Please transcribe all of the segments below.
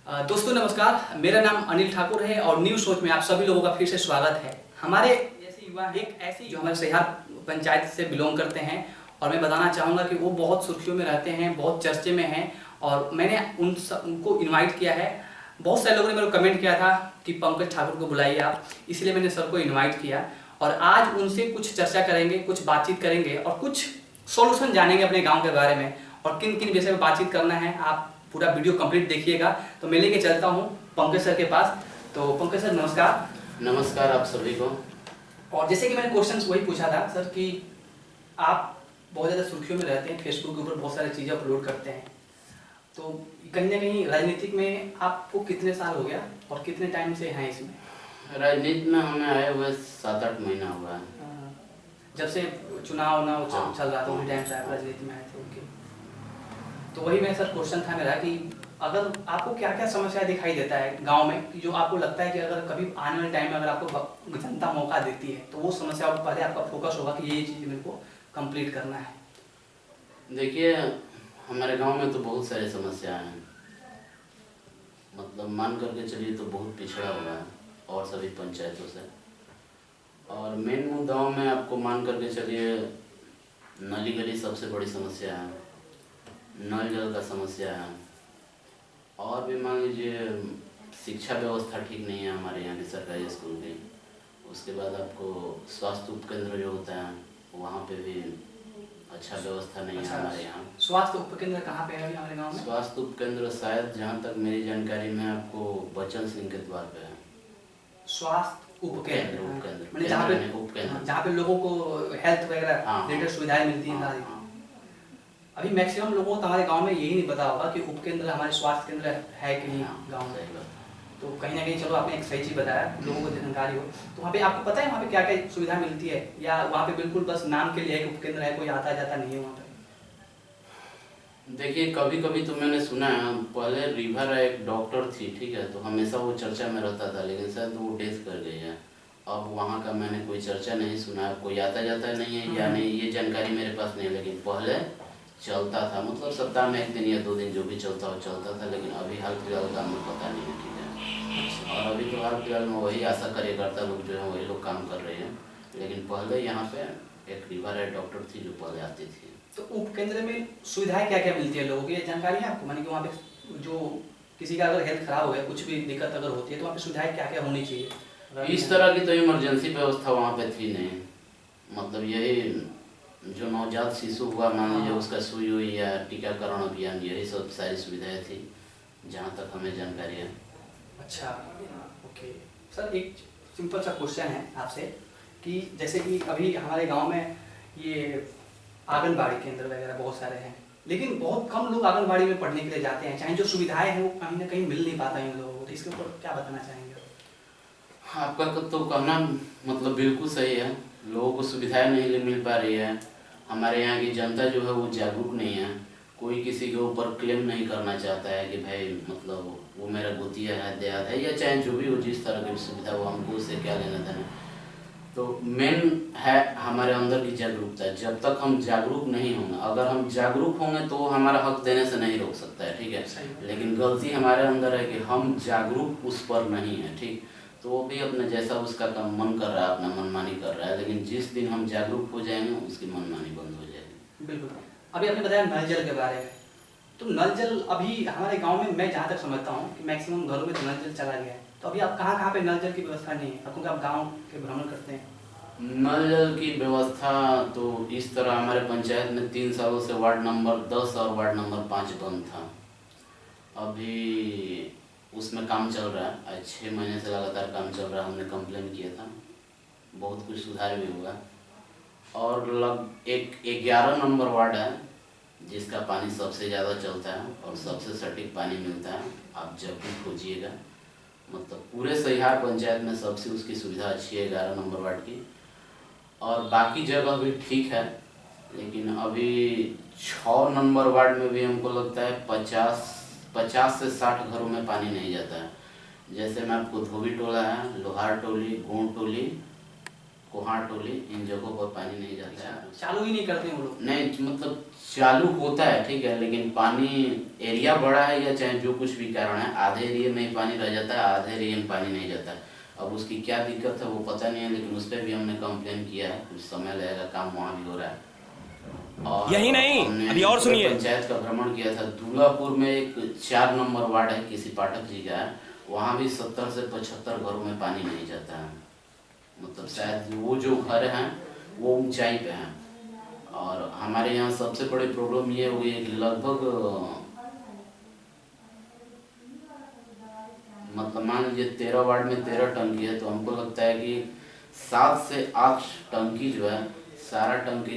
दोस्तों नमस्कार, मेरा नाम अनिल ठाकुर है और न्यूज सोच में आप सभी लोगों का फिर से स्वागत है। हमारे जैसे युवा एक ऐसी जो हमारे सहिहार पंचायत से बिलोंग करते हैं और मैं बताना चाहूँगा कि वो बहुत सुर्खियों में रहते हैं, बहुत चर्चे में हैं और मैंने उनको इन्वाइट किया है। बहुत सारे लोगों ने मेरे को कमेंट किया था कि पंकज ठाकुर को बुलाइए आप, इसलिए मैंने सर को इन्वाइट किया और आज उनसे कुछ चर्चा करेंगे, कुछ बातचीत करेंगे और कुछ सॉल्यूशन जानेंगे अपने गाँव के बारे में और किन किन विषय में बातचीत करना है। आप पूरा वीडियो कंप्लीट देखिएगा। तो मैं लेके चलता हूँ पंकज सर के पास। तो पंकज सर नमस्कार। नमस्कार आप सभी को। और जैसे कि मैंने क्वेश्चंस वही पूछा था सर कि आप बहुत ज़्यादा सुर्खियों में रहते हैं, फेसबुक के ऊपर बहुत सारी चीज़ें अपलोड करते हैं, तो कहीं ना कहीं राजनीतिक में आपको कितने साल हो गया और कितने टाइम से हैं इसमें? राजनीति में हमें आए हुए 7-8 महीना हुआ है। जब से चुनाव चल रहा था उसी टाइम से आप राजनीति में आए थे। ओके, तो वही मेरा सर क्वेश्चन था मेरा कि अगर आपको क्या क्या समस्या दिखाई देता है गांव में कि जो आपको लगता है कि अगर कभी आने वाले टाइम में अगर आपको जनता मौका देती है तो वो समस्या पर पहले आपका फोकस होगा कि ये चीज़ मेरे को कंप्लीट करना है? देखिए हमारे गांव में तो बहुत सारी समस्याएं हैं, मतलब मान करके चलिए तो बहुत पिछड़ा हुआ है और सभी पंचायतों से। और मेन मुद्दाओं में आपको मान करके चलिए नाली गली सबसे बड़ी समस्या है, नल जल का समस्या है और भी मान लीजिए शिक्षा व्यवस्था ठीक नहीं है हमारे यहाँ के सरकारी स्कूल की। उसके बाद आपको स्वास्थ्य उपकेंद्र जो होता है वहाँ पे भी अच्छा व्यवस्था नहीं है हमारे यहाँ। स्वास्थ्य उपकेंद्र कहाँ पे है अभी हमारे गाँव में? स्वास्थ्य उपकेंद्र शायद जहाँ तक मेरी जानकारी में आपको बच्चन सिंह के द्वार पे है। स्वास्थ्य उपकेंद्र उपकेंद्र जहाँ पे लोगों को हेल्थ वगैरह रिलेटेड सुविधाएं मिलती हैं। अभी मैक्सिमम लोगों को हमारे गांव में यही नहीं पता होगा कि उपकेंद्र हमारे स्वास्थ्य केंद्र है कि नहीं गांव में। तो कहीं ना कहीं चलो आपने एक सही चीज़ बताया, लोगों को जानकारी हो। तो वहाँ पे आपको पता है वहाँ पे क्या क्या सुविधा मिलती है या वहाँ पे बिल्कुल बस नाम के लिए एक उपकेंद्र है, कोई आता जाता नहीं है वहाँ पे? देखिए कभी कभी तो मैंने सुना है, पहले रिवर एक डॉक्टर थी, ठीक है, तो हमेशा वो चर्चा में रहता था, लेकिन शायद वो डेथ कर गई है। अब वहाँ का मैंने कोई चर्चा नहीं सुना, कोई आता जाता नहीं है या नहीं ये जानकारी मेरे पास नहीं है। लेकिन पहले चलता था, मतलब सप्ताह में 1 दिन या 2 दिन जो भी चलता हो चलता था। लेकिन अभी हाल फिलहाल का हमें पता नहीं है, ठीक है। और अभी तो हाल फिलहाल में वही आशा कार्यकर्ता लोग जो है वही लोग काम कर रहे हैं। लेकिन पहले यहाँ पे एक रिवर है डॉक्टर थी जो पहले आती थी। तो उपकेंद्र में सुविधाएं क्या क्या मिलती है लोगों की, जानकारी है आपको? माने कि वहाँ पे जो किसी का अगर हेल्थ खराब हो गया, कुछ भी दिक्कत अगर होती है तो वहाँ पे सुविधाएं क्या क्या होनी चाहिए? इस तरह की तो इमरजेंसी व्यवस्था वहाँ पे थी नहीं, मतलब यही जो नवजात शिशु हुआ मान लीजिए उसका सुई हुई या टीकाकरण अभियान, यही सब सारी सुविधाएं थी जहाँ तक हमें जानकारी है। अच्छा, ओके सर, एक सिंपल सा क्वेश्चन है आपसे कि जैसे कि अभी हमारे गांव में ये आंगनबाड़ी केंद्र वगैरह बहुत सारे हैं, लेकिन बहुत कम लोग आंगनबाड़ी में पढ़ने के लिए जाते हैं, चाहे जो सुविधाएं हैं वो कहीं ना कहीं मिल नहीं पाता है इन लोगों को। तो इसके ऊपर क्या बताना चाहेंगे? आपका तो कहना मतलब बिल्कुल सही है, लोगों को सुविधाएं नहीं मिल पा रही है। हमारे यहाँ की जनता जो है वो जागरूक नहीं है, कोई किसी के ऊपर क्लेम नहीं करना चाहता है कि भाई मतलब वो मेरा गोतिया है, देहात है, या चाहे जो भी हो, जिस तरह की सुविधा वो हमको उससे क्या लेना देना। तो मेन है हमारे अंदर की जागरूकता। जब तक हम जागरूक नहीं होंगे, अगर हम जागरूक होंगे तो हमारा हक देने से नहीं रोक सकता है, ठीक है। लेकिन गलती हमारे अंदर है कि हम जागरूक उस पर नहीं है, ठीक। तो वो भी अपने जैसा उसका काम मन कर रहा है, अपना मनमानी कर रहा है। लेकिन जिस दिन हम जागरूक हो जाएंगे उसकी मनमानी बंद हो जाएगी। बिल्कुल। अभी आपने बताया नल जल के बारे में, तो नल जल अभी हमारे गांव में मैं जहाँ तक समझता हूँ कि मैक्सिमम घरों में नल जल चला गया है। तो अभी आप कहाँ पे नल जल की व्यवस्था नहीं है, क्योंकि आप गाँव के भ्रमण करते हैं? नल जल की व्यवस्था तो इस तरह हमारे पंचायत में 3 सालों से वार्ड नंबर 10 और वार्ड नंबर 5 बंद था। अभी उसमें काम चल रहा है, आज 6 महीने से लगातार काम चल रहा है। हमने कंप्लेन किया था, बहुत कुछ सुधार भी हुआ। और एक 11 नंबर वार्ड है जिसका पानी सबसे ज़्यादा चलता है और सबसे सटीक पानी मिलता है। आप जब भी खोजिएगा, मतलब पूरे सहिहार पंचायत में सबसे उसकी सुविधा अच्छी है 11 नंबर वार्ड की। और बाकी जगह भी ठीक है, लेकिन अभी 6 नंबर वार्ड में भी हमको लगता है 50 से 60 घरों में पानी नहीं जाता है। जैसे मैं आपको धोबी टोला है, लोहार टोली, गोंड टोली कोहार टोली, इन जगहों पर पानी नहीं जाता है। चालू ही नहीं करते हैं वो लोग? नहीं, मतलब चालू होता है ठीक है, लेकिन पानी एरिया बड़ा है या चाहे जो कुछ भी कारण है, आधे एरिया में ही पानी रह जाता है, आधे एरिया में पानी नहीं जाता है। अब उसकी क्या दिक्कत है वो पता नहीं है, लेकिन उस पर भी हमने कंप्लेन किया है, कुछ समय लगेगा, काम वहाँ भी हो रहा है। और यही नहीं, अभी और सुनिए। पंचायत का भ्रमण किया था। दूल्हापुर में एक 4 नंबर वार्ड है, किसी पाठक जी का है, वहाँ भी 70 से 75 घरों में पानी नहीं जाता है। मतलब शायद वो जो घर हैं वो ऊंचाई पे हैं। और हमारे यहाँ सबसे बड़ी प्रॉब्लम ये हो गई है कि लगभग मतलब मान लीजिए 13 वार्ड में 13 टंकी है, तो हमको लगता है कि 7 से 8 टंकी जो है, सारा टंकी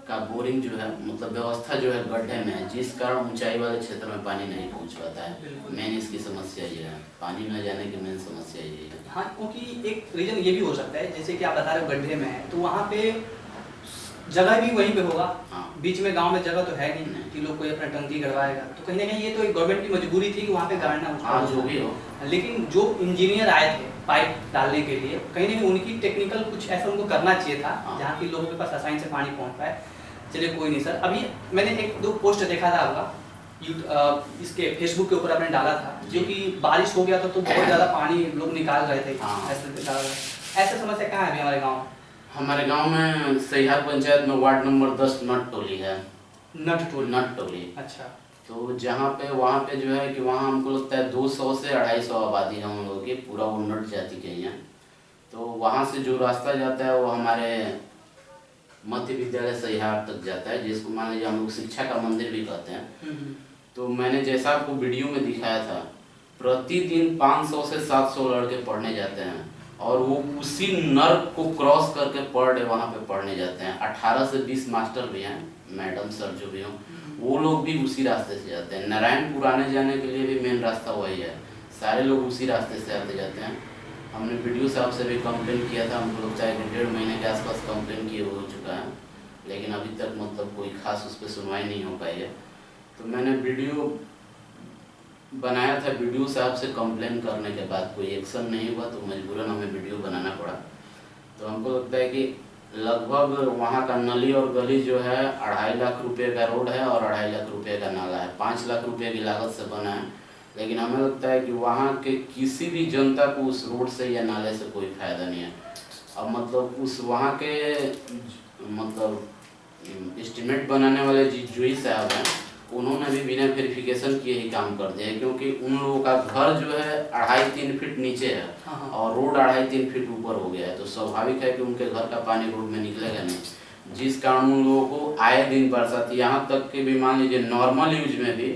का बोरिंग जो है, मतलब व्यवस्था जो है गड्ढे में है, जिस कारण ऊंचाई वाले क्षेत्र में पानी नहीं पहुंच पाता है। मेन इसकी समस्या ये है, पानी न जाने की मेन समस्या ये है। हाँ, क्योंकि एक रीजन ये भी हो सकता है, जैसे कि आप बता रहे हो गड्ढे में है, तो वहाँ पे जगह भी वहीं पे होगा। हाँ। बीच में गांव में जगह तो है नहीं कि लोग कोई अपना टंकी गड़वाएगा, तो कहीं ना कहीं ये तो एक गवर्नमेंट की मजबूरी थी कि वहाँ पे गाड़ना हाँ, जो भी हो। लेकिन जो इंजीनियर आए थे पाइप डालने के लिए, कहीं ना कहीं उनकी टेक्निकल कुछ ऐसा उनको करना चाहिए था जहाँ की लोगों के पास आसानी से पानी पहुँच पाए। चलिए कोई नहीं सर, अभी मैंने 1-2 पोस्ट देखा था आपका इसके फेसबुक के ऊपर आपने डाला था, जो कि बारिश हो गया था तो बहुत ज़्यादा पानी लोग निकाल रहे थे। ऐसा समस्या कहाँ है अभी हमारे गाँव? हमारे गांव में सहिहार पंचायत में वार्ड नंबर 10 नट टोली है। नट टोली। अच्छा। तो जहाँ पे वहाँ पे जो है कि वहाँ हमको लगता है 200 से 250 आबादी है उन लोगों की, पूरा वो नट जाति के ही है। तो वहाँ से जो रास्ता जाता है वो हमारे मध्य विद्यालय सहिहार तक जाता है, जिसको मान लीजिए हम लोग शिक्षा का मंदिर भी कहते हैं। तो मैंने जैसा आपको वीडियो में दिखाया था, प्रतिदिन 500 से 700 लड़के पढ़ने जाते हैं, और वो उसी नर्क को क्रॉस करके पर डे वहाँ पे पढ़ने जाते हैं। 18 से 20 मास्टर भी हैं, मैडम सर जो भी हों, वो लोग भी उसी रास्ते से जाते हैं। नारायणपुर आने जाने के लिए भी मेन रास्ता वही है, सारे लोग उसी रास्ते से आते जाते हैं। हमने वीडियो साहब से भी कंप्लेन किया था, हमको लगता है कि 1.5 महीने के आसपास कंप्लेन किए हो चुका है, लेकिन अभी तक मतलब कोई खास उस पर सुनवाई नहीं हो पाई है। तो मैंने वीडियो बनाया था, वीडियो साहब से कंप्लेन करने के बाद कोई एक्शन नहीं हुआ, तो मजबूरन हमें वीडियो बनाना पड़ा। तो हमको लगता है कि लगभग वहाँ का नली और गली जो है 2.5 लाख रुपए का रोड है और 2.5 लाख रुपए का नाला है, 5 लाख रुपए की लागत से बना है। लेकिन हमें लगता है कि वहाँ के किसी भी जनता को उस रोड से या नाले से कोई फायदा नहीं है। अब मतलब उस वहाँ के मतलब एस्टिमेट बनाने वाले जुई साहब हैं, उन्होंने भी बिना वेरिफिकेशन किए ही काम कर दिया, क्योंकि उन लोगों का घर जो है 2.5-3 फीट नीचे है और रोड 2.5-3 फीट ऊपर हो गया है। तो स्वाभाविक है कि उनके घर का पानी रोड में निकलेगा नहीं, जिस कारण उन लोगों को आए दिन बरसात, यहाँ तक कि भी मान लीजिए नॉर्मल यूज में भी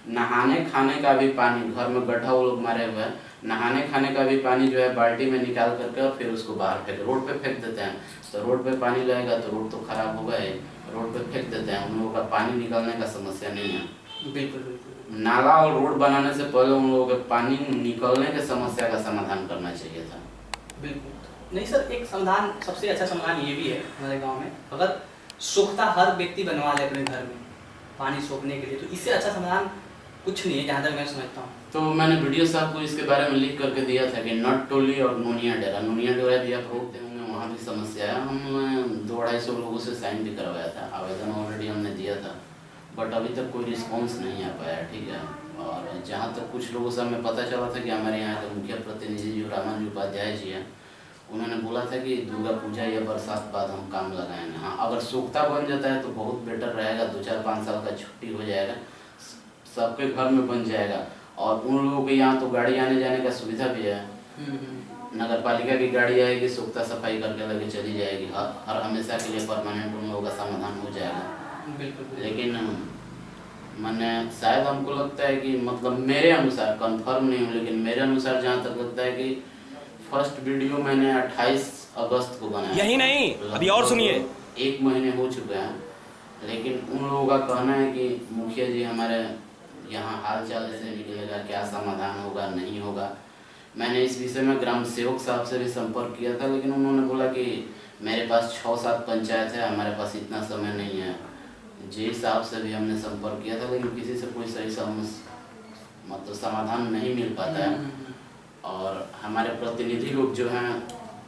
नहाने खाने का भी पानी, घर में गड्ढा वो लोग मारे हुए हैं, नहाने खाने का भी पानी जो है बाल्टी में निकाल करके और फिर उसको बाहर रोड पे फेंक देते हैं। तो रोड पे पानी लगेगा तो रोड तो खराब होगा ही, रोड पे फेंक देते हैं। उन लोगों का पानी निकलने का समस्या नहीं है। बिल्कुल बिल्कुल। नाला और रोड बनाने से पहले उन लोगों के पानी निकलने के समस्या का समाधान करना चाहिए था। बिल्कुल नहीं सर, एक समाधान, सबसे अच्छा समाधान ये भी है हमारे गाँव में, अगर सोखता हर व्यक्ति बनवा ले अपने घर में पानी सोखने के लिए, तो इससे अच्छा समाधान कुछ नहीं है जहाँ तक मैं समझता हूँ। तो मैंने वीडियो साहब को इसके बारे में लिख करके दिया था कि नट टोली और नोनिया डेरा भी आप रोकते होंगे, वहाँ भी समस्या है। हम 200-250 लोगों से साइन भी करवाया था, आवेदन ऑलरेडी हमने दिया था, बट अभी तक कोई रिस्पॉन्स नहीं आ पाया। ठीक है। और जहाँ तक कुछ लोगों से हमें पता चला था कि हमारे यहाँ के मुखिया प्रतिनिधि जो रामाजी उपाध्याय जी हैं, उन्होंने बोला था कि दुर्गा पूजा या बरसात बाद हम काम लगाएंगे। हाँ, अगर सोखता बन जाता है तो बहुत बेटर रहेगा, 2-4-5 साल का छुट्टी हो जाएगा, सबके घर में बन जाएगा। और उन लोगों के यहाँ तो गाड़ी आने जाने का सुविधा भी है, नगर पालिका की गाड़ी आएगी, सोखता सफाई करके लगे चली जाएगी, हर हमेशा के लिए परमानेंट उन लोगों का समाधान हो जाएगा। बिल्कुल। लेकिन मैंने शायद हमको लगता है कि मतलब मेरे अनुसार, कंफर्म नहीं हूँ, लेकिन मेरे अनुसार जहाँ तक लगता है कि फर्स्ट वीडियो मैंने 28 अगस्त को बनाया। यही नहीं, अभी और सुनिए। 1 महीने हो चुके हैं, लेकिन उन लोगों का कहना है कि मुखिया जी हमारे यहाँ हाल चाल से निकलेगा, क्या समाधान होगा नहीं होगा। मैंने इस विषय में ग्राम सेवक साहब से भी संपर्क किया था, लेकिन उन्होंने बोला कि मेरे पास 6-7 पंचायत है, हमारे पास इतना समय नहीं है। जी साहब से भी हमने संपर्क किया था, लेकिन किसी से कोई सही मतलब समाधान नहीं मिल पाता है। और हमारे प्रतिनिधि लोग जो हैं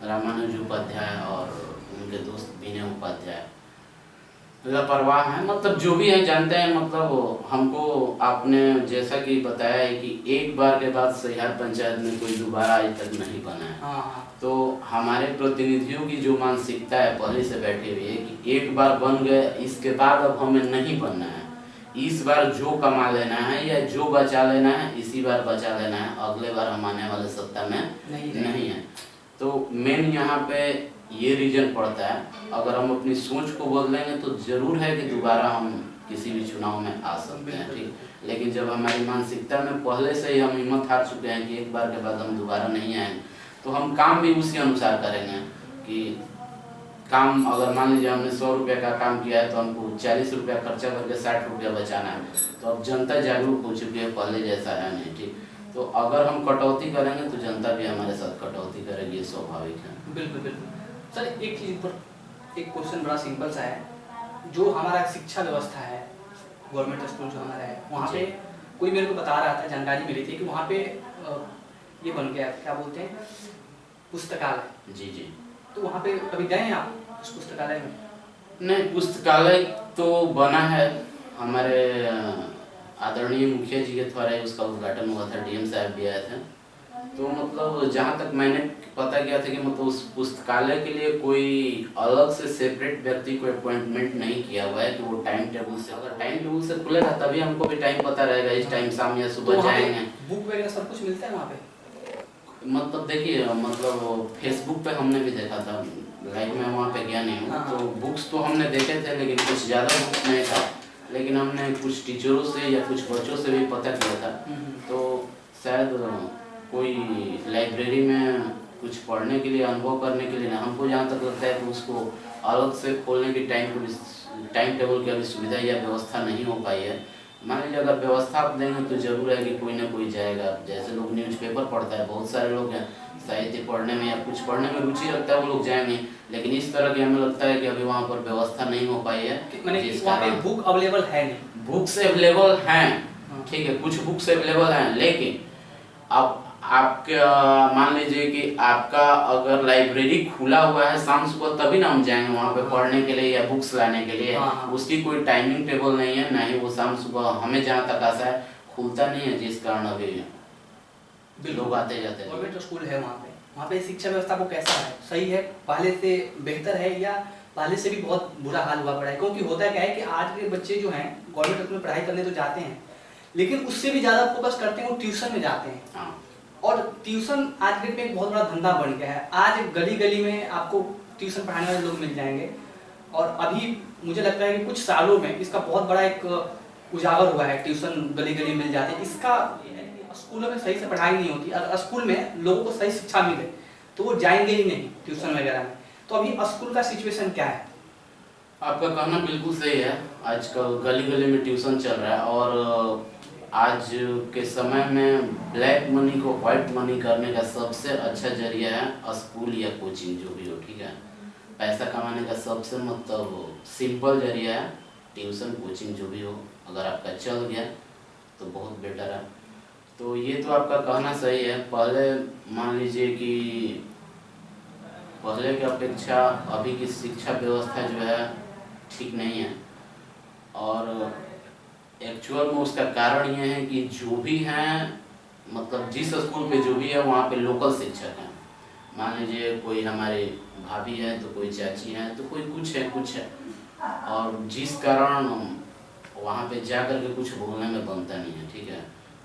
रामानुज उपाध्याय और उनके दोस्त विनय उपाध्याय लापरवाह हैं। मतलब जो भी है जानते हैं, मतलब हमको आपने जैसा कि बताया है कि एक बार के बाद सहिहार पंचायत में कोई दोबारा आज तक नहीं बना है। हाँ। तो हमारे प्रतिनिधियों की जो मानसिकता है पहले से बैठी हुई है कि एक बार बन गए, इसके बाद अब हमें नहीं बनना है। इस बार जो कमा लेना है या जो बचा लेना है इसी बार बचा लेना है, अगले बार हम आने वाले सत्ता में नहीं है। तो मेन यहाँ पे ये रीजन पड़ता है। अगर हम अपनी सोच को बदलेंगे तो जरूर है कि दोबारा हम किसी भी चुनाव में आ सकते हैं, ठीक। लेकिन जब हमारी मानसिकता में पहले से ही हम हिम्मत हार चुके हैं कि एक बार के बाद हम दोबारा नहीं आएंगे, तो हम काम भी उसी अनुसार करेंगे। कि काम अगर मान लीजिए हमने 100 रुपये का काम किया है तो हमको 40 रुपया खर्चा करके 60 रुपया बचाना है। तो अब जनता जागरूक हो चुकी है, पहले जैसा है नहीं, ठीक। तो अगर हम कटौती करेंगे तो जनता भी हमारे साथ कटौती करेगी, ये स्वाभाविक है। बिल्कुल बिल्कुल। सर एक चीज़ पर एक क्वेश्चन बड़ा सिंपल सा है, जो हमारा शिक्षा व्यवस्था है, गवर्नमेंट स्कूल जो हमारा है, वहाँ पे कोई मेरे को बता रहा था, जानकारी मिली थी कि वहाँ पे ये बन गया, क्या बोलते हैं, पुस्तकालय। जी जी। तो वहाँ पे कभी गए हैं आप उस पुस्तकालय में? नहीं, पुस्तकालय तो बना है, हमारे आदरणीय मुखिया जी के द्वारा उसका उद्घाटन हुआ था, डीएम साहब भी आए थे। तो मतलब जहाँ तक मैंने पता किया था कि मतलब उस पुस्तकालय के लिए कोई अलग से सेपरेट व्यक्ति को अपॉइंटमेंट नहीं किया हुआ है कि वो टाइम टेबल से, अगर टाइम टेबल से खुलेगा तभी हमको भी टाइम पता रहेगा, इस टाइम शाम या सुबह जाएंगे। बुक वगैरह सब कुछ मिलता है वहाँ पे? मतलब देखिए, मतलब फेसबुक पे हमने भी देखा था, लाइव में वहाँ पे गया नहीं हूँ। तो बुक्स तो हमने देखे थे लेकिन कुछ ज़्यादा बुक्स नहीं था। लेकिन हमने कुछ टीचरों से या कुछ बच्चों से भी पता किया था, तो शायद कोई लाइब्रेरी में कुछ पढ़ने के लिए, अनुभव करने के लिए ना, हमको जहाँ तक लगता है कि उसको अलग से खोलने की टाइम टेबल की अभी सुविधा या व्यवस्था नहीं हो पाई है। मान लीजिए अगर व्यवस्था आप देंगे तो जरूर है कि कोई ना कोई जाएगा। जैसे लोग न्यूज़पेपर पढ़ता है, बहुत सारे लोग हैं साहित्य पढ़ने में या कुछ पढ़ने में रुचि रखता है, वो लोग जाएंगे। लेकिन इस तरह की हमें लगता है कि अभी वहाँ पर व्यवस्था नहीं हो पाई है। वहाँ पे बुक अवेलेबल है नहीं? बुक्स अवेलेबल हैं, ठीक है, कुछ बुक्स अवेलेबल हैं, लेकिन अब आपका मान लीजिए कि आपका अगर लाइब्रेरी खुला हुआ है शाम सुबह, तभी ना हम जाएंगे वहाँ पे पढ़ने के लिए या बुक्स लाने के लिए। उसकी कोई टाइमिंग टेबल नहीं है, ना ही वो शाम सुबह हमें जहाँ तक आशा है खुलता नहीं है, जिस कारण अभी लोग आते जाते हैं। गवर्नमेंट स्कूल है वहाँ पे शिक्षा व्यवस्था को कैसा है? सही है, पहले से बेहतर है या पहले से भी बहुत बुरा हाल हुआ पड़ा है? क्योंकि होता क्या है कि आज के बच्चे जो हैं गवर्नमेंट स्कूल में पढ़ाई करने तो जाते हैं, लेकिन उससे भी ज़्यादा फोकस करते हैं वो ट्यूशन में जाते हैं। और ट्यूशन आज के डेट में एक बहुत बड़ा धंधा बन गया है। आज गली गली में आपको ट्यूशन पढ़ाने वाले लोग मिल जाएंगे, और अभी मुझे लगता है कि कुछ सालों में इसका बहुत बड़ा एक उजागर हुआ है, ट्यूशन गली गली मिल जाते हैं। इसका स्कूलों में सही से पढ़ाई नहीं होती। अगर स्कूल में लोगों को सही शिक्षा मिले तो वो जाएंगे ही नहीं ट्यूशन वगैरह में। तो अभी स्कूल का सिचुएशन क्या है? आपका कहना बिल्कुल सही है। आजकल गली गली में ट्यूशन चल रहा है, और आज के समय में ब्लैक मनी को व्हाइट मनी करने का सबसे अच्छा जरिया है स्कूल या कोचिंग, जो भी हो, ठीक है। पैसा कमाने का सबसे मतलब सिंपल जरिया है ट्यूशन कोचिंग, जो भी हो। अगर आपका चल गया तो बहुत बेटर है। तो ये तो आपका कहना सही है। पहले मान लीजिए कि पहले की अपेक्षा अभी की शिक्षा व्यवस्था जो है ठीक नहीं है, और एक्चुअल में उसका कारण ये है कि जो भी हैं, मतलब जिस स्कूल पे जो भी है वहाँ पे लोकल शिक्षक हैं। मान लीजिए कोई हमारी भाभी है तो कोई चाची है तो कोई कुछ है, और जिस कारण वहाँ पे जा कर के कुछ बोलने में बनता नहीं है, ठीक है।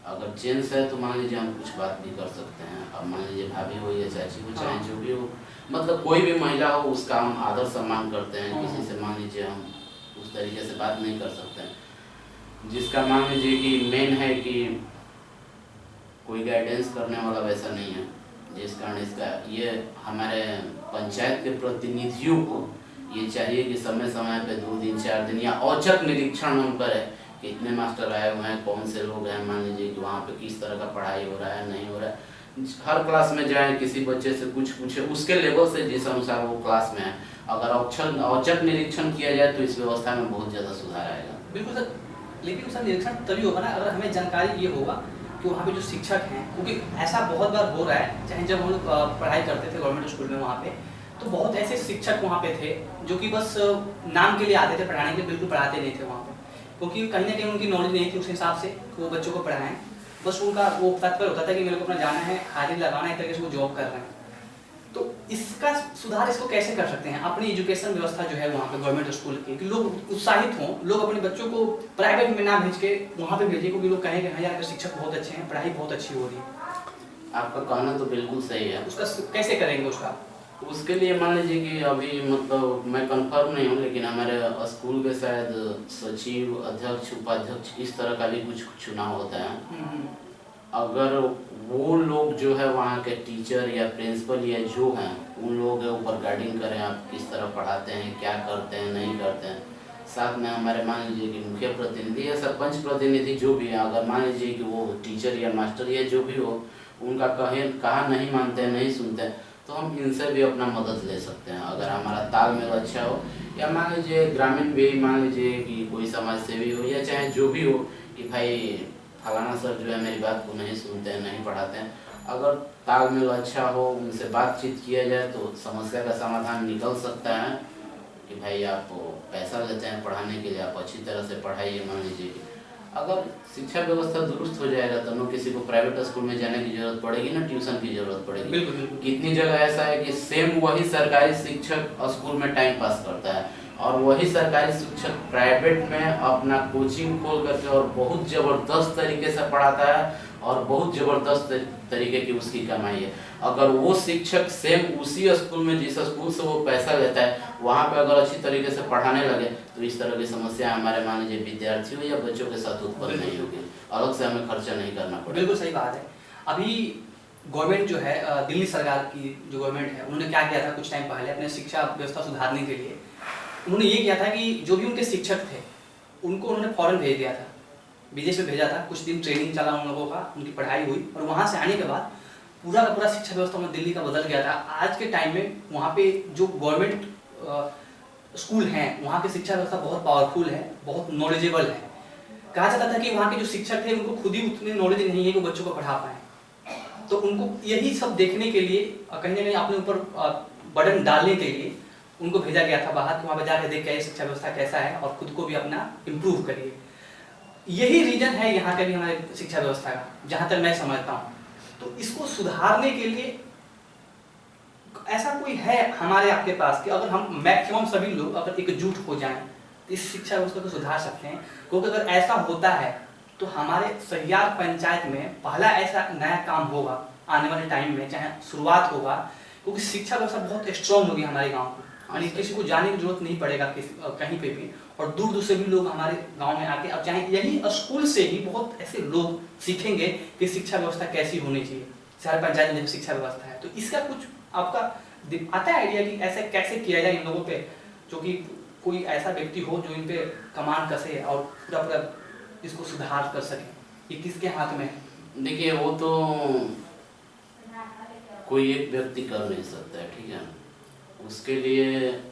अगर जेंट्स है तो मान लीजिए हम कुछ बात भी कर सकते हैं। अब मान लीजिए भाभी हो या चाची हो, चाहे जो भी हो, मतलब कोई भी महिला हो, उसका हम आदर सम्मान करते हैं। किसी से मान लीजिए हम उस तरीके से बात नहीं कर सकते हैं, जिसका मान लीजिए कि मेन है कि कोई गाइडेंस करने वाला वैसा नहीं है, जिस कारण इसका ये हमारे पंचायत के प्रतिनिधियों को ये चाहिए कि समय समय पे 2 दिन 4 दिन या औचक निरीक्षण हम करें कि इतने मास्टर आए हुए हैं, कौन से लोग हैं, मान लीजिए कि वहाँ पे किस तरह का पढ़ाई हो रहा है, नहीं हो रहा है। हर क्लास में जाएं, किसी बच्चे से कुछ पूछे, उसके लेवल से जिस अनुसार वो क्लास में है। अगर औचक निरीक्षण किया जाए तो इस व्यवस्था में बहुत ज़्यादा सुधार आएगा। बिल्कुल सर, लेकिन उसका निरीक्षण तभी होगा ना अगर हमें जानकारी ये होगा कि वहाँ पे जो शिक्षक हैं, क्योंकि ऐसा बहुत बार हो रहा है, चाहे जब हम लोग पढ़ाई करते थे गवर्नमेंट स्कूल में वहाँ पे, तो बहुत ऐसे शिक्षक वहाँ पे थे जो कि बस नाम के लिए आते थे पढ़ाने के लिए, बिल्कुल पढ़ाते नहीं थे वहाँ पे, क्योंकि कहीं ना कहीं उनकी नॉलेज नहीं थी उस हिसाब से कि वो बच्चों को पढ़ाएं। बस उनका वो तात्पर्य होता था कि मेरे को अपना जाना है, हाजिरी लगाना है, एक तरीके से वो जॉब कर रहे हैं। तो इसका सुधार इसको कैसे कर सकते हैं? अपनी एजुकेशन व्यवस्था जो है वहाँ पे गवर्नमेंट स्कूल की, कि लोग उत्साहित हों, लोग अपने बच्चों को प्राइवेट में ना भेज के वहाँ पे भेजिए, क्योंकि लोग कहेंगे हाँ यार शिक्षक बहुत अच्छे हैं, पढ़ाई बहुत अच्छी हो रही है। आपका कहना तो बिल्कुल सही है। उसका कैसे करेंगे उसका? उसके लिए मान लीजिए कि अभी मतलब मैं कंफर्म नहीं हूँ, लेकिन हमारे स्कूल के शायद सचिव, अध्यक्ष, उपाध्यक्ष इस तरह का भी कुछ चुनाव होता है। अगर वो लोग जो है वहाँ के टीचर या प्रिंसिपल या जो हैं उन लोगों के ऊपर गाइडिंग करें, आप किस तरह पढ़ाते हैं, क्या करते हैं, नहीं करते हैं। साथ में हमारे मान लीजिए कि मुखिया प्रतिनिधि या सरपंच प्रतिनिधि जो भी है, अगर मान लीजिए कि वो टीचर या मास्टर या जो भी हो, उनका कहा नहीं मानते हैं, नहीं सुनते हैं, तो हम इनसे भी अपना मदद ले सकते हैं। अगर हमारा तालमेल अच्छा हो, या मान लीजिए ग्रामीण भी मान लीजिए कि कोई समाज सेवी हो या चाहे जो भी हो कि भाई फलाना सर जो है मेरी बात को नहीं सुनते हैं, नहीं पढ़ाते हैं, अगर तालमेल अच्छा हो, उनसे बातचीत किया जाए तो समस्या का समाधान निकल सकता है। कि भाई आप पैसा लेते हैं पढ़ाने के लिए, आप अच्छी तरह से पढ़ाइए। मान लीजिए कि अगर शिक्षा व्यवस्था दुरुस्त हो जाएगा तो न किसी को प्राइवेट स्कूल में जाने की जरूरत पड़ेगी, ना ट्यूशन की जरूरत पड़ेगी। बिल्कुल बिल्कुल। कितनी जगह ऐसा है कि सेम वही सरकारी शिक्षक स्कूल में टाइम पास करता है और वही सरकारी शिक्षक प्राइवेट में अपना कोचिंग खोल करके और बहुत ज़बरदस्त तरीके से पढ़ाता है और बहुत ज़बरदस्त तरीके की उसकी कमाई है। अगर वो शिक्षक सेम उसी स्कूल में जिस स्कूल से वो पैसा लेता है वहाँ पे अगर अच्छी तरीके से पढ़ाने लगे तो इस तरह की समस्या हमारे मान लीजिए विद्यार्थियों या बच्चों के साथ उत्पन्न नहीं होगी, अलग से हमें खर्चा नहीं करना पड़ेगा। बिल्कुल सही बात है। अभी गवर्नमेंट जो है, दिल्ली सरकार की जो गवर्नमेंट है, उन्होंने क्या किया था कुछ टाइम पहले अपने शिक्षा व्यवस्था सुधारने के लिए, उन्होंने ये किया था कि जो भी उनके शिक्षक थे उनको उन्होंने फॉरेन भेज दिया था, विदेश में भेजा था। कुछ दिन ट्रेनिंग चला उन लोगों का, उनकी पढ़ाई हुई और वहाँ से आने के बाद पूरा का पूरा शिक्षा व्यवस्था में दिल्ली का बदल गया था। आज के टाइम में वहाँ पे जो गवर्नमेंट स्कूल हैं वहाँ की शिक्षा व्यवस्था बहुत पावरफुल है, बहुत नॉलेजेबल है। कहा जाता था कि वहाँ के जो शिक्षक थे उनको खुद ही उतनी नॉलेज नहीं है कि वो बच्चों को पढ़ा पाए, तो उनको यही सब देखने के लिए कहीं ना कहीं अपने ऊपर बर्डन डालने के लिए उनको भेजा गया था बाहर, कि वहाँ पर जाकर देख के शिक्षा व्यवस्था कैसा है और खुद को भी अपना इम्प्रूव करिए। यही रीजन है यहाँ के भी हमारे शिक्षा व्यवस्था का, जहाँ तक मैं समझता हूँ। तो इसको सुधारने के लिए ऐसा कोई है हमारे आपके पास कि अगर हम मैक्सिमम सभी लोग अगर एकजुट हो जाएं तो इस शिक्षा व्यवस्था को सुधार सकते हैं? क्योंकि अगर ऐसा होता है तो हमारे सहियार पंचायत में पहला ऐसा नया काम होगा आने वाले टाइम में, चाहे शुरुआत होगा, क्योंकि शिक्षा व्यवस्था बहुत स्ट्रॉन्ग होगी हमारे गाँव में। यानी किसी को जाने की जरूरत नहीं पड़ेगा कहीं पे भी, और दूर दूर से भी लोग हमारे गांव में आके, अब चाहे यही स्कूल से ही बहुत ऐसे लोग सीखेंगे कि शिक्षा व्यवस्था कैसी होनी चाहिए, शहर पंचायत में शिक्षा व्यवस्था है। तो इसका कुछ आपका आता है आइडिया कि ऐसे कैसे किया जाए इन लोगों पे, जो कि कोई ऐसा व्यक्ति हो जो इन पे कमान कसे और पूरा पूरा इसको सुधार कर सके? ये किसके हाथ में है? देखिए वो तो कोई एक व्यक्ति कर नहीं सकता है, ठीक है। उसके लिए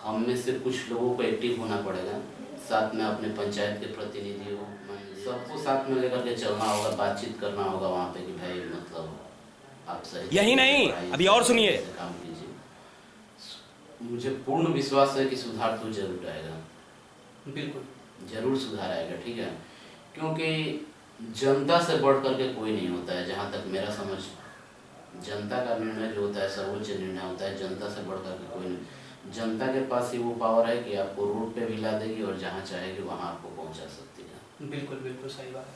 हम में से कुछ लोगों को एक्टिव होना पड़ेगा, साथ में अपने पंचायत के प्रतिनिधियों सबको साथ में लेकर के चलना होगा, बातचीत करना होगा वहाँ पे कि भाई मतलब आप सही यही नहीं, अभी और सुनिए। काम कीजिए। मुझे पूर्ण विश्वास है कि सुधार तो जरूर आएगा, बिल्कुल जरूर सुधार आएगा, ठीक है। क्योंकि जनता से बढ़ करके कोई नहीं होता है, जहाँ तक मेरा समझ। जनता का निर्णय जो होता है सर्वोच्च निर्णय होता है, जनता से बढ़ करके कोई नहीं। जनता के पास ही वो पावर है कि आपको रोड पे भी ला देगी और जहाँ चाहेगी वहाँ आपको पहुँचा सकती है। बिल्कुल बिल्कुल सही बात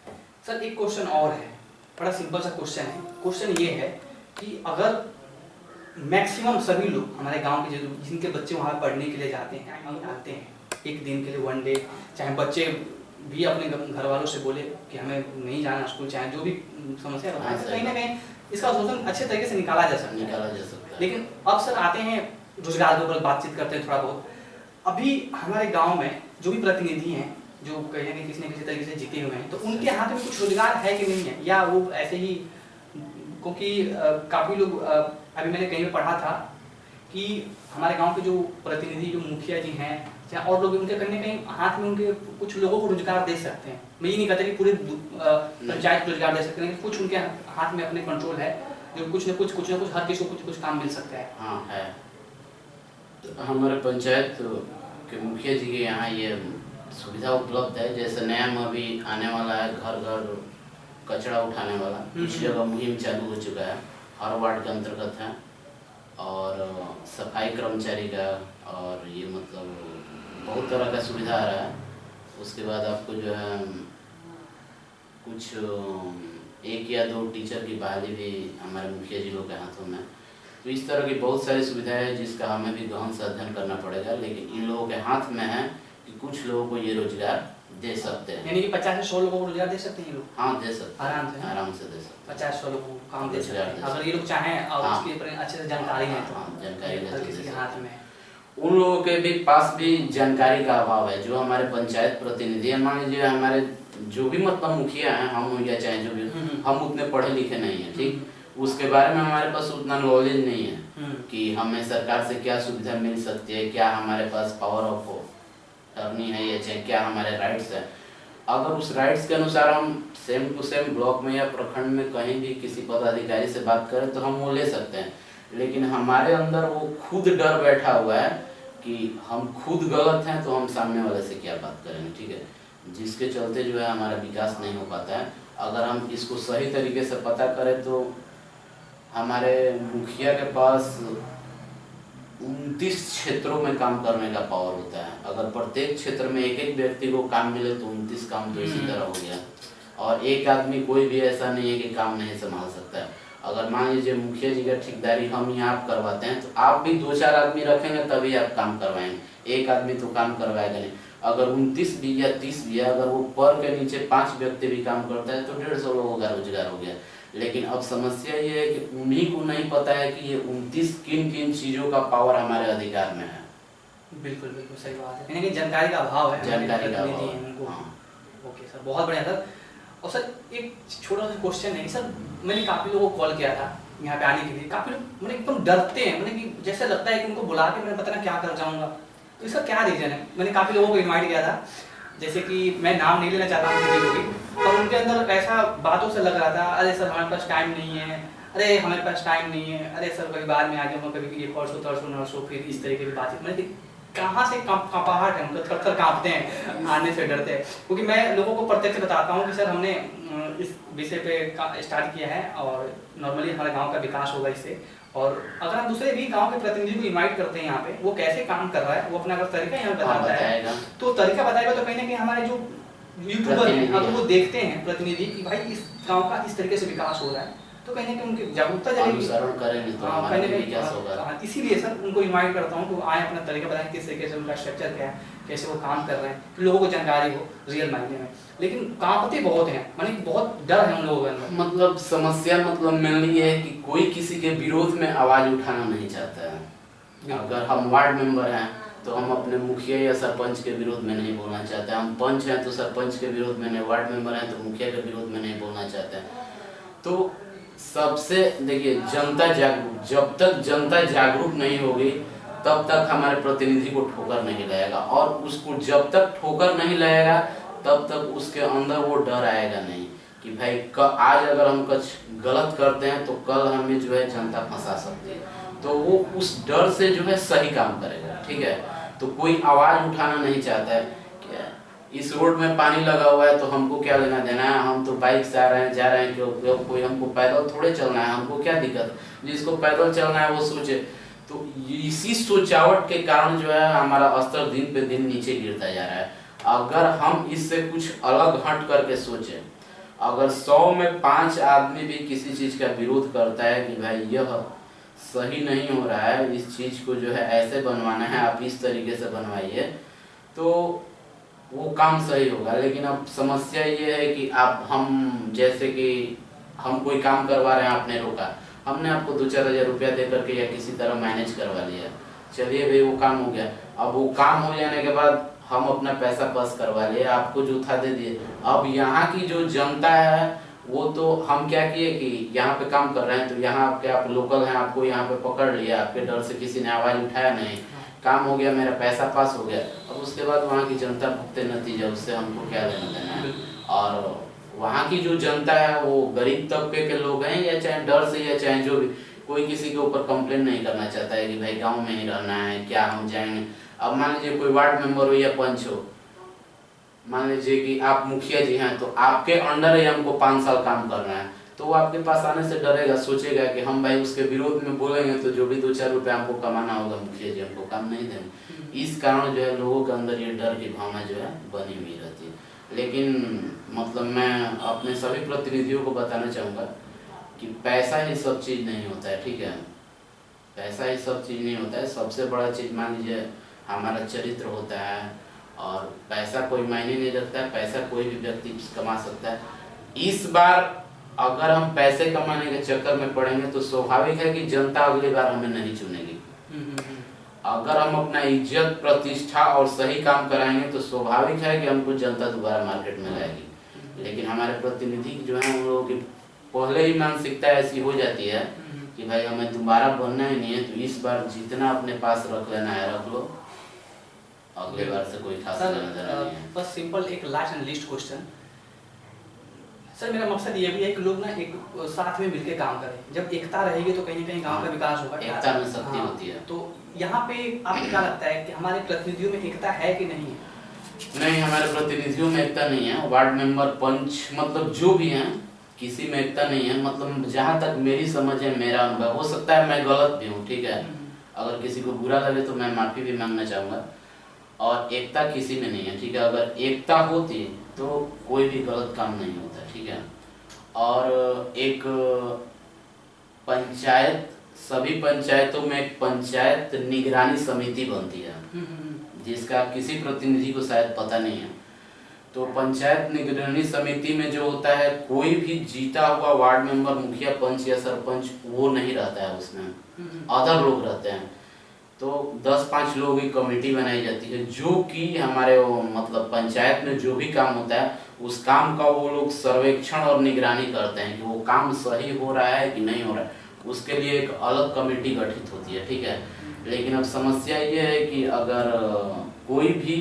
है। सर एक क्वेश्चन और है, बड़ा सिंपल सा क्वेश्चन है। क्वेश्चन ये है कि अगर मैक्सिमम सभी लोग हमारे गांव के जिनके बच्चे वहाँ पढ़ने के लिए जाते हैं, आते हैं एक दिन के लिए, वन डे, चाहे बच्चे भी अपने घर वालों से बोले कि हमें नहीं जाना स्कूल, चाहे जो भी समस्या है, कहीं ना कहीं इसका सोल्यूशन अच्छे तरीके से निकाला जा सकता है। लेकिन अब सर आते हैं रोजगार के ऊपर बातचीत करते हैं थोड़ा बहुत। अभी हमारे गाँव में जो भी प्रतिनिधि हैं जो कहीं ना कहीं किसी न किसी तरीके से जीते हुए हैं, तो उनके हाथ में कुछ रोजगार है कि नहीं है, या वो ऐसे ही? क्योंकि काफ़ी लोग, अभी मैंने कहीं पे पढ़ा था कि हमारे गांव के जो प्रतिनिधि, जो मुखिया जी हैं, क्या और लोग उनके कहीं ना कहीं हाथ में उनके कुछ लोगों को रोजगार दे सकते हैं। मैं ये नहीं कहता कि पूरे पंचायत को रोजगार दे सकते हैं, लेकिन कुछ उनके हाथ में अपने कंट्रोल है जो कुछ ना कुछ हर किसी को कुछ काम मिल सकता है। हाँ है। तो हमारे पंचायत के मुखिया जी के यहाँ ये सुविधा उपलब्ध है। जैसे नया में अभी आने वाला है घर घर कचरा उठाने वाला, कुछ जगह मुहिम चालू हो चुका है, हर वार्ड के अंतर्गत है। और सफाई कर्मचारी का और ये मतलब बहुत तरह का सुविधा आ रहा है। उसके बाद आपको जो है कुछ 1 या 2 टीचर की बहाली भी हमारे मुखिया जी लोग के हाथों में। तो इस तरह की बहुत सारी सुविधाएं हैं जिसका हमें भी गहन से अध्ययन करना पड़ेगा, लेकिन इन लोगों के हाथ में है कि कुछ लोगों को ये रोजगार दे सकते हैं। यानी कि 50 से 100 लोगों को रोजगार दे सकते हैं ये लोग? हाँ दे सकते हैं, आराम से दे सकते 50-100 लोगों को काम दे सकते हैं रोजगार दे अगर ये लोग चाहें और हाँ। उसके ऊपर अच्छे से जानकारी है तो। हाँ, जानकारी है हर तो किसी दे के सकते हाथ में है। उन लोगों के भी पास भी जानकारी का अभाव है। जो हमारे पंचायत प्रतिनिधि है, मान लीजिए हमारे जो भी मतलब मुखिया हैं, हम या चाहे जो भी, हम उतने पढ़े लिखे नहीं है, ठीक, उसके बारे में हमारे पास उतना नॉलेज नहीं है कि हमें सरकार से क्या सुविधा मिल सकती है, क्या हमारे पास पावर ऑफ अटर्नी है या चाहे क्या हमारे राइट्स है। अगर उस राइट्स के अनुसार हम सेम टू सेम ब्लॉक में या प्रखंड में कहीं भी किसी पदाधिकारी से बात करें तो हम वो ले सकते हैं, लेकिन हमारे अंदर वो खुद डर बैठा हुआ है कि हम खुद गलत हैं तो हम सामने वाले से क्या बात करेंगे, ठीक है, जिसके चलते जो है हमारा विकास नहीं हो पाता है। अगर हम इसको सही तरीके से पता करें तो हमारे मुखिया के पास 29 क्षेत्रों में काम करने का पावर होता है। अगर प्रत्येक क्षेत्र में एक व्यक्ति को काम मिले तो 29 काम तो इसी तरह हो गया। और एक आदमी कोई भी ऐसा नहीं है कि काम नहीं संभाल सकता है। अगर मान लीजिए मुखिया जी का ठेकेदारी हम यहाँ करवाते हैं तो आप भी 2-4 आदमी रखेंगे तभी आप काम करवाएंगे, एक आदमी तो काम करवाएगा नहीं। अगर 29 भी या 30 भी, अगर वो पर के नीचे 5 व्यक्ति भी काम करता है तो 150 लोगों का रोजगार हो गया। लेकिन अब समस्या ये है कि उन्हीं को नहीं पता है कि ये 29 किन किन चीजों का पावर हमारे अधिकार में है। बिल्कुल बिल्कुल सही बात है, यानी कि जानकारी का अभाव है, जानकारी का प्रतिनिधि अभाव हैं उनको। हाँ। ओके सर, बहुत बढ़िया सर। और सर एक छोटा सा क्वेश्चन है सर, मैंने काफ़ी लोगों को कॉल किया था यहाँ पे आने के लिए, काफ़ी लोग मैंने एकदम डरते हैं, मैंने कि जैसे लगता है कि उनको बुला के मैंने पता ना क्या कर जाऊँगा। तो इसका क्या रीज़न है? मैंने काफ़ी लोगों को इन्वाइट किया था, जैसे कि मैं नाम नहीं लेना चाहता हूँ किसी को भी, और उनके अंदर ऐसा बातों से लग रहा था, अरे सर हमारे पास टाइम नहीं है, अरे हमारे पास टाइम नहीं है, अरे सर कभी बाद में आ जाऊँगा, कभी ये परसों तरसों नरसों, फिर इस तरीके की बातें। मैंने कहाँ से कांपाहट है, मतलब थर-थर कांपते हैं, आने से डरते हैं। क्योंकि मैं लोगों को प्रत्यक्ष बताता हूँ कि सर हमने इस विषय पे स्टार्ट किया है और नॉर्मली हमारे गांव का विकास होगा इससे। और अगर हम दूसरे भी गांव के प्रतिनिधि को इनवाइट करते हैं यहाँ पे, वो कैसे काम कर रहा है, वो अपना अगर तरीका यहाँ बताता है तो तरीका बताएगा तो कहीं ना कहीं हमारे जो यूट्यूबर हैं अगर वो देखते हैं प्रतिनिधि कि भाई इस गाँव का इस तरीके से विकास हो रहा है तो कहीं ना कहीं उनकी जागरूकता जगेगी, करेंगे तो हमारा विकास होगा। इसीलिए सर उनको इनवाइट करता हूँ कि आए अपना तरीका बताएं किस तरीके से उनका स्ट्रक्चर क्या है, कैसे वो काम कर रहे हैं, कि लोगों को जानकारी हो रियल मायने में। लेकिन कांपते बहुत हैं, माने बहुत डर है उन लोगों के अंदर। मतलब समस्या मतलब मेनली है कि कोई किसी के विरोध में आवाज उठाना नहीं चाहता है। अगर हम वार्ड मेंबर हैं तो हम अपने मुखिया या सरपंच के विरोध में नहीं बोलना चाहते, हम पंच हैं तो सरपंच के विरोध में नहीं, वार्ड मेंबर हैं तो मुखिया के विरोध में नहीं बोलना चाहते। तो सबसे देखिए, जनता जागरूक, जब तक जनता जागरूक नहीं होगी तब तक हमारे प्रतिनिधि को ठोकर नहीं लगेगा, और उसको जब तक ठोकर नहीं लगेगा तब तक उसके अंदर वो डर आएगा नहीं कि भाई आज अगर हम कुछ गलत करते हैं तो कल हमें जो है जनता फंसा सकती है, तो वो उस डर से जो है सही काम करेगा, ठीक है। तो कोई आवाज उठाना नहीं चाहता है कि इस रोड में पानी लगा हुआ है तो हमको क्या लेना देना है, हम तो बाइक से आ रहे हैं जा रहे हैं, क्यों कोई हमको पैदल थोड़े चलना है, हमको क्या दिक्कत, जिसको पैदल चलना है वो सोचे। तो इसी सोचावट के कारण जो है हमारा स्तर दिन पे दिन नीचे गिरता जा रहा है। अगर हम इससे कुछ अलग हट करके सोचें, अगर 100 में 5 आदमी भी किसी चीज का विरोध करता है कि भाई यह सही नहीं हो रहा है, इस चीज को जो है ऐसे बनवाना है, आप इस तरीके से बनवाइए, तो वो काम सही होगा। लेकिन अब समस्या ये है कि हम जैसे कि हम कोई काम करवा रहे हैं, आपने रोका, हमने आपको 2-4 हज़ार रुपया दे करके या किसी तरह मैनेज करवा लिया, चलिए भाई वो काम हो गया। अब वो काम हो जाने के बाद हम अपना पैसा पास करवा लिए, आपको जूथा दे दिए। अब यहाँ की जो जनता है वो तो हम क्या किए कि यहाँ पे काम कर रहे हैं तो यहाँ आपके आप लोकल हैं, आपको यहाँ पे पकड़ लिया, आपके डर से किसी ने आवाज उठाया नहीं, काम हो गया, मेरा पैसा पास हो गया, अब उसके बाद वहाँ की जनता भुगते नतीजा, उससे हमको क्या लेना देना है। और वहाँ की जो जनता है वो गरीब तबके के लोग हैं, या चाहे डर से या चाहे जो भी, कोई किसी के ऊपर कंप्लेन नहीं करना चाहता है कि भाई गांव में ही रहना है, क्या हम जाएंगे। अब मान लीजिए कोई वार्ड मेंबर हो या पंच हो, मान लीजिए कि आप मुखिया जी हैं, तो आपके अंडर ही हमको 5 साल काम करना है, तो वो आपके पास आने से डरेगा, सोचेगा कि हम भाई उसके विरोध में बोलेंगे तो जो भी 2-4 रुपये हमको कमाना होगा, मुखिया जी हमको काम नहीं देंगे। इस कारण जो है लोगों के अंदर ये डर की भावना जो है बनी हुई रहती है। लेकिन मतलब मैं अपने सभी प्रतिनिधियों को बताना चाहूँगा कि पैसा ही सब चीज़ नहीं होता है, ठीक है, पैसा ही सब चीज़ नहीं होता है। सबसे बड़ा चीज़ मान लीजिए हमारा चरित्र होता है, और पैसा कोई मायने नहीं रखता है, पैसा कोई भी व्यक्ति कमा सकता है। इस बार अगर हम पैसे कमाने के चक्कर में पड़ेंगे तो स्वाभाविक है कि जनता अगली बार हमें नहीं चुनेगी। अगर हम अपना इज्जत, प्रतिष्ठा और सही काम कराएंगे तो स्वाभाविक है कि हमको जनता दोबारा मार्केट में लाएगी। लेकिन हमारे प्रतिनिधि जो है उन लोगों की पहले ही मानसिकता ऐसी हो जाती है कि भाई हमें दोबारा बनना ही नहीं है, तो इस बार जितना अपने पास रख लेना है रख लो, अगले बार से कोई खास नजर नहीं है। बस सिंपल एक last and list question sir, मेरा मकसद ये भी है कि लोग ना एक साथ में मिलकर काम करें। जब एकता रहेगी तो कहीं ना कहीं गांव का विकास होगा। एकता में शक्ति होती है। तो यहाँ पे आपको क्या लगता है कि हमारे प्रतिनिधियों में एकता है कि नहीं है? नहीं, हमारे प्रतिनिधियों में एकता नहीं है। वार्ड मेंबर, पंच, मतलब जो भी हैं, किसी में एकता नहीं है। मतलब जहाँ तक मेरी समझ है, मेरा अनुभव, हो सकता है मैं गलत भी हूँ, ठीक है, अगर किसी को बुरा लगे तो मैं माफी भी मांगना चाहूँगा। और एकता किसी में नहीं है, ठीक है। अगर एकता होती तो कोई भी गलत काम नहीं होता, ठीक है। और एक पंचायत, सभी पंचायतों में एक पंचायत निगरानी समिति बनती है, जिसका किसी प्रतिनिधि को शायद पता नहीं है। तो पंचायत निगरानी समिति में जो होता है, कोई भी जीता हुआ वार्ड मेंबर, मुखिया, पंच या सरपंच वो नहीं रहता है उसमें, अदर लोग रहते हैं। तो 10-5 लोगों की कमेटी बनाई जाती है, जो कि हमारे मतलब पंचायत में जो भी काम होता है उस काम का वो लोग सर्वेक्षण और निगरानी करते हैं कि वो काम सही हो रहा है कि नहीं हो रहा है। उसके लिए एक अलग कमेटी गठित होती है, ठीक है। लेकिन अब समस्या ये है कि अगर कोई भी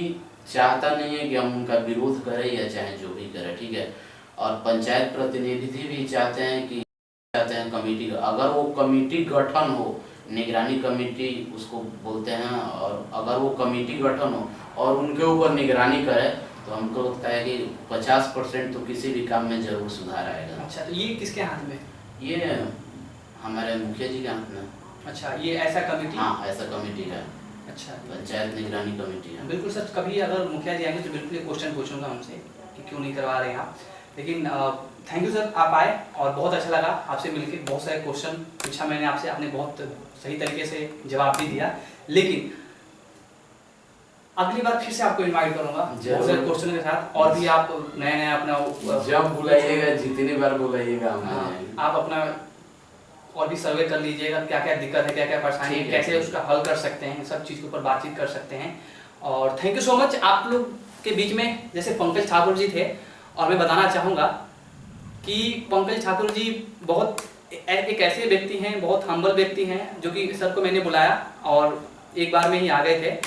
चाहता नहीं है कि हम उनका विरोध करें या चाहे जो भी करें, ठीक है। और पंचायत प्रतिनिधि भी चाहते हैं कमेटी, अगर वो कमेटी गठन हो, निगरानी कमेटी उसको बोलते हैं, और अगर वो कमेटी गठन हो और उनके ऊपर निगरानी करे तो हमको लगता है कि 50% तो किसी भी काम में जरूर सुधार आएगा। अच्छा, तो ये किसके हाथ में? ये हमारे मुखिया जी के हाथ में। अच्छा, ये ऐसा कमेटी? हाँ, ऐसा कमेटी है। अच्छा, पंचायत निगरानी कमेटी है। बिल्कुल सर, कभी अगर मुखिया जी आएंगे तो बिल्कुल ये क्वेश्चन पूछूंगा हमसे कि क्यों नहीं करवा रहे हैं आप। लेकिन थैंक यू सर, आप आए और बहुत अच्छा लगा आपसे मिलकर। बहुत सारे क्वेश्चन पूछा मैंने आपसे, आपने बहुत सही तरीके से जवाब भी दिया। लेकिन अगली बार फिर से आपको इनवाइट करूंगा बहुत सारे क्वेश्चन के साथ, और भी आप नया अपना जब बुलाइएगा, जितनी बार बुलाइएगा आप अपना और भी सर्वे कर लीजिएगा, क्या क्या दिक्कत है, क्या क्या परेशानी है, कैसे उसका हल कर सकते हैं, सब चीज़ के ऊपर बातचीत कर सकते हैं। और थैंक यू सो मच। आप लोग के बीच में जैसे पंकज ठाकुर जी थे, और मैं बताना चाहूँगा कि पंकज ठाकुर जी बहुत एक ऐसे व्यक्ति हैं, बहुत हम्बल व्यक्ति हैं, जो कि सर को मैंने बुलाया और एक बार में ही आ गए थे।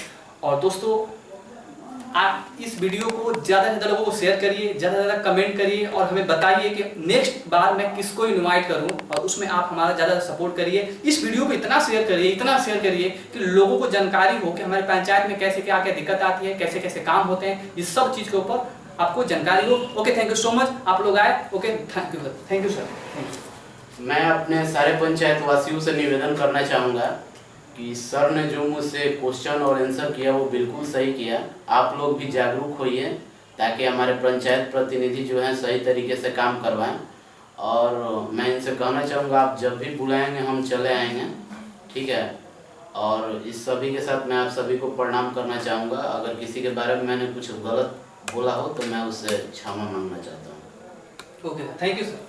और दोस्तों, आप इस वीडियो को ज़्यादा से ज़्यादा लोगों को शेयर करिए, ज़्यादा से ज़्यादा कमेंट करिए, और हमें बताइए कि नेक्स्ट बार मैं किसको इनवाइट करूं, और उसमें आप हमारा ज़्यादा सपोर्ट करिए। इस वीडियो को इतना शेयर करिए कि लोगों को जानकारी हो कि हमारे पंचायत में कैसे क्या क्या दिक्कत आती है, कैसे कैसे काम होते हैं, इस सब चीज़ के ऊपर आपको जानकारी हो। Okay, thank you so much, आप लोग आए। Okay, thank you sir, thank you sir, thank you. मैं अपने सारे पंचायत वासियों से निवेदन करना चाहूँगा कि सर ने जो मुझसे क्वेश्चन और आंसर किया वो बिल्कुल सही किया। आप लोग भी जागरूक होइए ताकि हमारे पंचायत प्रतिनिधि जो हैं सही तरीके से काम करवाएं। और मैं इनसे कहना चाहूँगा, आप जब भी बुलाएंगे हम चले आएंगे, ठीक है। और इस सभी के साथ मैं आप सभी को प्रणाम करना चाहूँगा। अगर किसी के बारे में मैंने कुछ गलत बोला हो तो मैं उससे क्षमा मांगना चाहता हूँ। Okay, thank you sir.